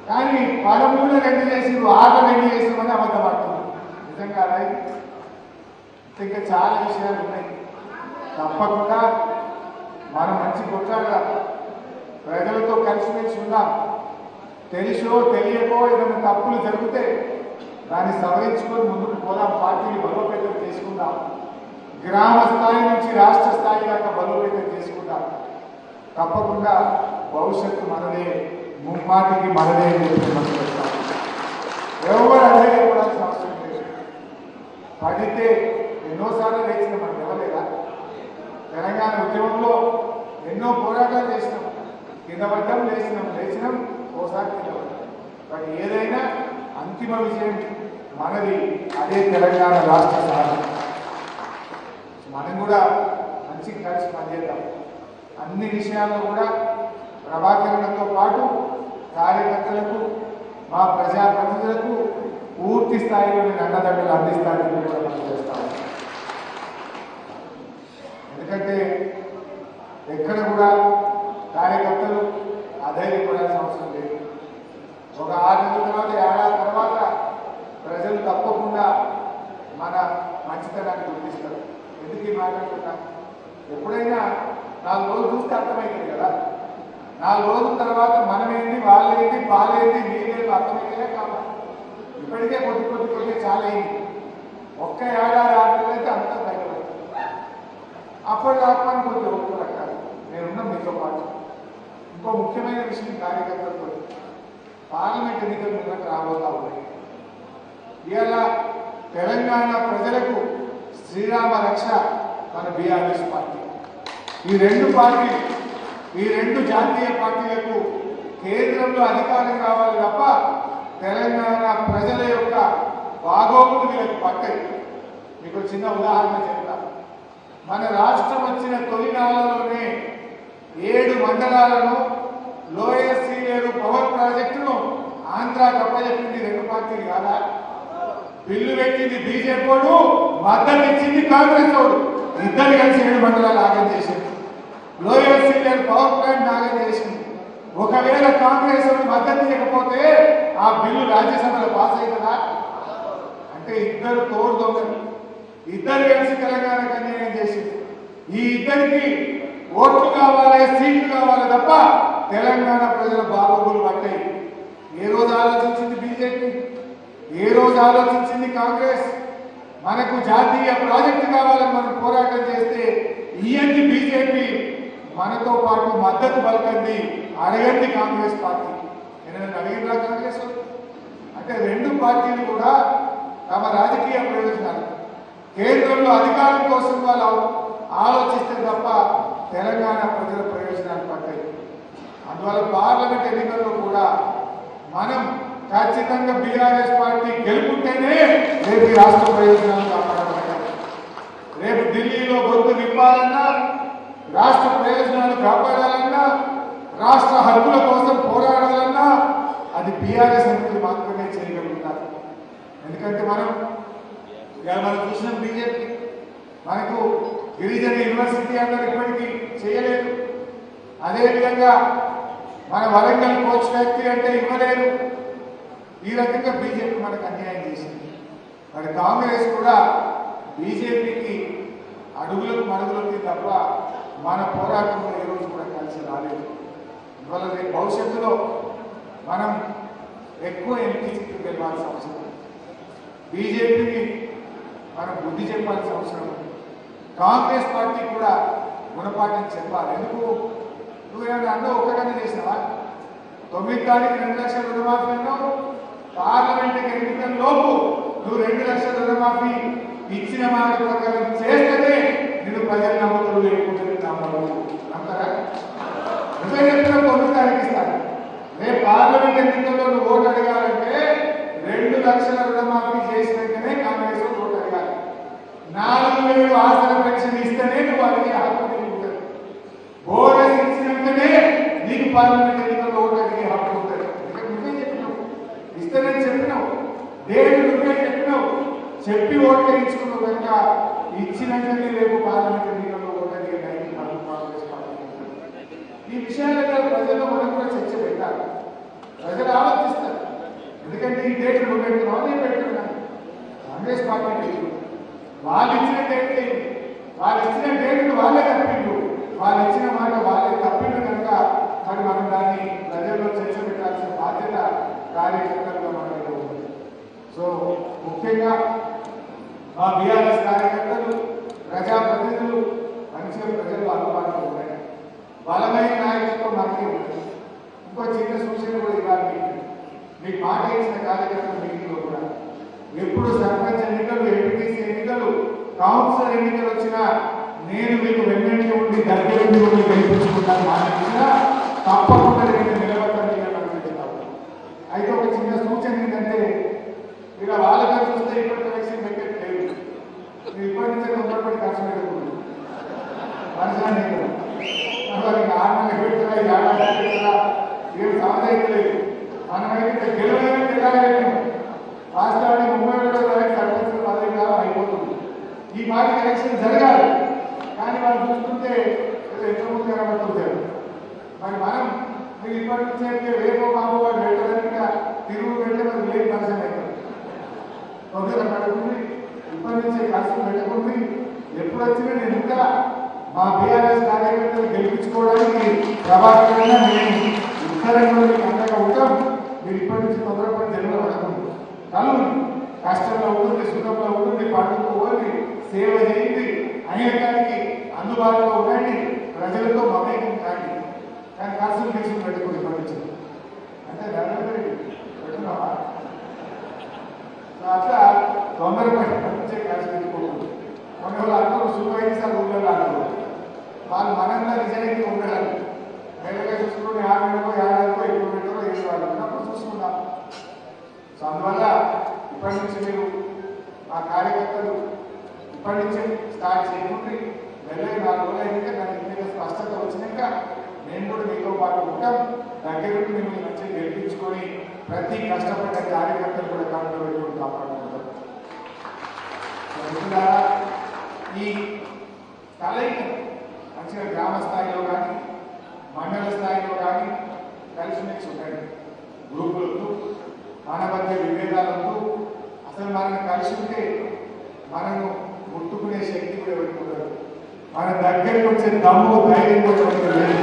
కానీ పదమూడు రెండు చేసి 6 రెండు చేసామని అబద్ధపడుతున్నారు. నిజంగా ఇంకా చాలా విషయాలు ఉన్నాయి. తప్పకుండా మనం మంచి కొట్లాడదాం, ప్రజలతో కలిసిమెలిసి ఉందాం. తెలుసో తెలియకో ఏదైనా తప్పులు జరిగితే దాన్ని సవరించుకొని ముందుకు పోదాం. పార్టీని బలోపేతం చేసుకుందాం. గ్రామ స్థాయి నుంచి రాష్ట్ర స్థాయి దాకా బలోపేతం చేసుకుందాం. తప్పకుండా భవిష్యత్తు మనదే, ముమ్మాటికి మనదే చెప్తాం. ఎవరు అధైర్యపడాల్సిన అవసరం లేదు. పడితే ఎన్నోసార్లు లేచిన మనం ఎవరేదా? తెలంగాణ ఉద్యమంలో ఎన్నో పోరాటాలు చేసినాం, కింద పడ్డం, లేచినాం, ఓసారి కింద పడ్డాం. బట్ ఏదైనా అంతిమ విజయం మనది. అదే తెలంగాణ రాష్ట్ర సాధన. మనం కూడా మంచిగా కలిసి పనిచేద్దాం. అన్ని విషయాల్లో కూడా ప్రభాకరణతో పాటు కార్యకర్తలకు, మా ప్రజాప్రతినిధులకు పూర్తి స్థాయిలో నేను అండదండలు అందిస్తానని కూడా పనిచేస్తాను. ఎందుకంటే ఎక్కడ కూడా కార్యకర్తలు అధైర్యపడాల్సిన అవసరం లేదు. ఒక 6 నెలల తర్వాత, ఏడాది తర్వాత ప్రజలు తప్పకుండా మన మంచితనాన్ని గుర్తిస్తారు. ఎందుకు ఈ మాట్లాడుతున్నా? ఎప్పుడైనా 4 రోజులు చూస్తే అర్థమైంది కదా. 4 రోజుల తర్వాత మనమేంటి, వాళ్ళేంటి, పాలేంటి, నీళ్ళేంటి అర్థమైతే కావాలి. ఇప్పటికే కొద్ది చాలా అయింది. ఒక్క ఏడాది 6 నెలలు అయితే అంతా బయటపడుతుంది. అప్పటిదాకా కొద్ది ఒప్పు రకాలు నేనున్నా మీతో పాటు. ఇంకో ముఖ్యమైన విషయం కార్యకర్తలతో, పార్లమెంట్ ఎన్నికలు ముందు రాబోతా ఉన్నాయి. ఇవాళ తెలంగాణ ప్రజలకు శ్రీరామ రక్ష మన బీఆర్ఎస్ పార్టీ. ఈ రెండు జాతీయ పార్టీలకు కేంద్రంలో అధికారం కావాలి తప్ప తెలంగాణ ప్రజల యొక్క బాగోగులు వీళ్ళకి పట్టాయి. మీకు చిన్న ఉదాహరణ చెప్తా. మన రాష్ట్రం వచ్చిన తొలినాళ్లలోనే 7 మండలాలను లోయర్ సీలేరు పవర్ ప్రాజెక్టును ఆంధ్రాకి అప్పచెప్పింది 2 పార్టీలు కాదా? బిల్లు పెట్టింది బీజేపీ వాడు, మద్దతు ఇచ్చింది కాంగ్రెస్ వాడు. ఇద్దరు కలిసి 7 మండలాలు ఆగం చేసింది. లోయర్ సీలేరు పవర్ ప్లాంట్ ఆగం చేసింది. ఒకవేళ కాంగ్రెస్ మద్దతు ఇవ్వకపోతే ఆ బిల్లు రాజ్యసభలో పాస్ అవుతుందా? అంటే ఇద్దరు తోడు దొంగలు, ఇద్దరు కలిసి తెలంగాణకు అన్యాయం చేసింది. ఈ ఇద్దరికి ఓట్లు కావాలి, సీట్లు కావాలి తప్ప తెలంగాణ ప్రజల బాగోగులు పట్టాయి. ఏ రోజు ఆలోచించింది బీజేపీ? ఏ రోజు ఆలోచించింది కాంగ్రెస్? మనకు జాతీయ ప్రాజెక్టు కావాలని మనం పోరాటం చేస్తే ఇయ్యంది బీజేపీ, మనతో పాటు మద్దతు పలకండి, అడగండి కాంగ్రెస్ పార్టీ. నేను అడిగినా కాంగ్రెస్ అంటే 2 పార్టీలు కూడా తమ రాజకీయ ప్రయోజనాలు, కేంద్రంలో అధికారం కోసం వాళ్ళు ఆలోచిస్తే తప్ప తెలంగాణ ప్రజల ప్రయోజనాలు పట్టాయి. అందువల్ల పార్లమెంట్ ఎన్నికల్లో కూడా మనం ఖచ్చితంగా బీఆర్ఎస్ పార్టీ గెలుపుంటేనే రేపు ఈ రాష్ట్ర ప్రయోజనాలు కాపాడబడతాయి. రేపు ఢిల్లీలో గొంతు విప్పాలన్నా, రాష్ట్ర ప్రయోజనాలు కాపాడాలన్నా, రాష్ట్ర హక్కుల కోసం పోరాడాలన్నా అది బీఆర్ఎస్ అనేది మాత్రమే చేయగలుగుతారు. ఎందుకంటే మనం చూసినాం, బీజేపీ మనకు గిరిజన యూనివర్సిటీ అన్నారు, ఇప్పటికీ చేయలేదు. అదేవిధంగా మన వరంగల్ కోచ్ ఫ్యాక్టరీ అంటే ఇవ్వలేదు. ఈ రకంగా బీజేపీ మనకు అన్యాయం చేసింది. మరి కాంగ్రెస్ కూడా బీజేపీకి అడుగులకు మడుగులకి తప్ప మన పోరాటంలో ఈ రోజు కూడా కలిసి రాలేదు. ఇవాళ రేపు భవిష్యత్తులో మనం ఎక్కువ ఎంపీ సీట్లు గెలవాల్సిన అవసరం ఉంది. బీజేపీకి మనం బుద్ధి చెప్పాల్సిన అవసరం ఉంది. కాంగ్రెస్ పార్టీ కూడా గుణపాఠం చెప్పాలి. ఎందుకు? నువ్వేమన్నా అన్నో ఒక్కటనే చేసినావా? 9 తారీఖు 2 లక్షల రుణమాఫీ అన్నావు. పార్లమెంట్ ఎన్నికల లోపు నువ్వు 2 లక్షల రుణమాఫీ ఇచ్చిన మాట ప్రకారం చేస్తేనే నేను ప్రజలు నమ్ముతారు, లేకుంటే నమ్మరా? నువ్వే చెప్పిన 9 తారీఖు ఇస్తాను. రేపు పార్లమెంట్ ఎన్నికల్లో నువ్వు ఓటు అడగాలంటే 2 లక్షల రుణమాఫీ చేసినాకనే కాంగ్రెస్ ఓటు అడగాలి. 4,000 ఆసన పెన్షన్ ఇస్తేనే నువ్వు అడిగే హక్కు నీకు ఉంటుంది. బోనస్ ఇచ్చినాకనే నీకు పార్లమెంట్ ఎన్నికల్లో ఓటు అడిగే హక్కు ఉంటుంది. నువ్వే చెప్పినావు, ఇస్తానని చెప్పినావు, డేట్ నువ్వే చెప్పినావు, చెప్పి ఓటు వేయించుకున్నావు కనుక ఇచ్చినాకనే రేపు పార్లమెంట్ ఎన్నికల్లో ఓటు అడిగే నైతిక హక్కు కాంగ్రెస్ పార్టీ. ఈ విషయాలలో ప్రజల్లో మనం కూడా చర్చ పెట్టాలి. ప్రజలు ఆలోచిస్తారు. డేట్లు నువ్వు పెడుతున్నావు నేను పెడుతున్నాను కాంగ్రెస్ పార్టీ డేట్లు వాళ్ళు ఇచ్చిన డేట్లు వాళ్ళు ఇచ్చిన డేట్లు వాళ్ళే తప్పిండు వాళ్ళు ఇచ్చిన మాట వాళ్ళే తప్పిండు కనుక మరి మనం దాన్ని ప్రజల్లో చర్చ పెట్టాల్సిన బాధ్యత కార్యకర్తలుగా మనలో ఉంది. సో ముఖ్యంగా మా బీఆర్ఎస్ కార్యకర్తలు ప్రజాప్రతినిధులు మంచిగా ప్రజలు అందుబాటులో ఉన్నాయి. బలమైన నాయకత్వం మనకే ఉంటుంది. ఇంకో చిన్న సూచన కూడా ఇవ్వాలి మీకు మాట ఇచ్చిన కార్యకర్తల మీటింగ్లో కూడా ఎప్పుడు సర్పంచ్ ఎన్నికలు ఎంపీటీసీ ఎన్నికలు కౌన్సిలర్ ఎన్నికలు వచ్చినా నేను మీకు వెన్నెంటి ఉండి దగ్గర ఉండి గెలిపించుకుంటాను మాట ఇచ్చినా తప్పకుండా నేను నిలబడతాను. అయితే ఒక చిన్న సూచన ఏంటంటే ఇక వాళ్ళగా చూస్తే ఇప్పటి ఎలక్షన్ పెట్టలేదు మీరు ఇప్పటి నుంచే తొందరపడి ఖర్చు పెట్టకూడదు మనసాన్ని ఆర్మీ పెడుతున్నా ఏడాది పెడుతున్నా ఏం సమస్య లేదు. మనమైతే గెలవలేని గెలవలేము రాష్ట్రాన్ని 37 సర్పంచ్ పదవి కాలం అయిపోతుంది. ఈ పార్టీ ఎలక్షన్ జరగాలి కానీ వాళ్ళు చూస్తుంటే ఏదో ఎంతమంది కనబడుతుంటారు. మరి మనం మీరు ఇప్పటి నుంచి అయితే రేపో బాబు వాడు పెట్టడానికి తిరుగు పెట్టే మరి లేని పరిచయం అవుతుంది. తొందర పడుతుంది ఇప్పటి నుంచే ఖర్చు పెట్టుకుంది. ఎప్పుడు వచ్చినా నేను ఇంకా మా బీఆర్ఎస్ కార్యకర్తలు గెలిపించుకోవడానికి ప్రభాకరంగా నేను ఉత్తరంగా మీకు అంతగా ఉంటాం. మీరు ఇప్పటి నుంచి తొందరపడి జన్మ పడుతుంది. కలు కష్టంలో ఉంటుంది సుఖంలో ఉంటుంది పండుకోవాలి సేవ చేయండి అనేకానికి అందుబాటులో ఉండండి ప్రజలతో మమేకం కాండి కానీ ఖర్చులు తీసుకుని పెట్టుకుని ఇప్పటి నుంచి అంటే పెట్టుకున్నావా అట్లా తొందరపడి నుంచే ఖర్చు పెట్టుకోకూడదు. కొన్ని వాళ్ళు అందరూ సూపర్వైజర్ ఊళ్ళో అంటారు వాళ్ళు మనంగా నిజానికి ఉండడానికి వేరేగా చూసుకుని 6 నెలకో 50కో ఎక్కువ పెట్టారో ఏడు వాళ్ళు ఉన్నప్పుడు చూసుకుందాం. సో అందువల్ల ఇప్పటి నుంచి మీరు మా కార్యకర్తలు ఇప్పటి నుంచి స్టార్ట్ చేయకుండి వెళ్ళే 4 రోజులు అయితే దానికి మీద స్పష్టత వచ్చినాక నేను కూడా మీతో పాటు ఉంటాం. దగ్గరుండి మిమ్మల్ని మంచిగా గెలిపించుకొని ప్రతి కష్టపడ్డ కార్యకర్తలు కూడా కనుక పెట్టుకుని కాపాడుకుంటాం. ఈ కలయిక మంచిగా గ్రామ స్థాయిలో కానీ మండల స్థాయిలో కానీ కలిసిమెలిసి ఉంటాయి. గ్రూపులతో మన మధ్య విభేదాలతో అసలు మనల్ని కలిసి ఉంటే మనను ముట్టుకునే శక్తి కూడా పెట్టుకుంటారు. మన దగ్గరికి వచ్చే దమ్ము ధైర్యం కూడా లేదు.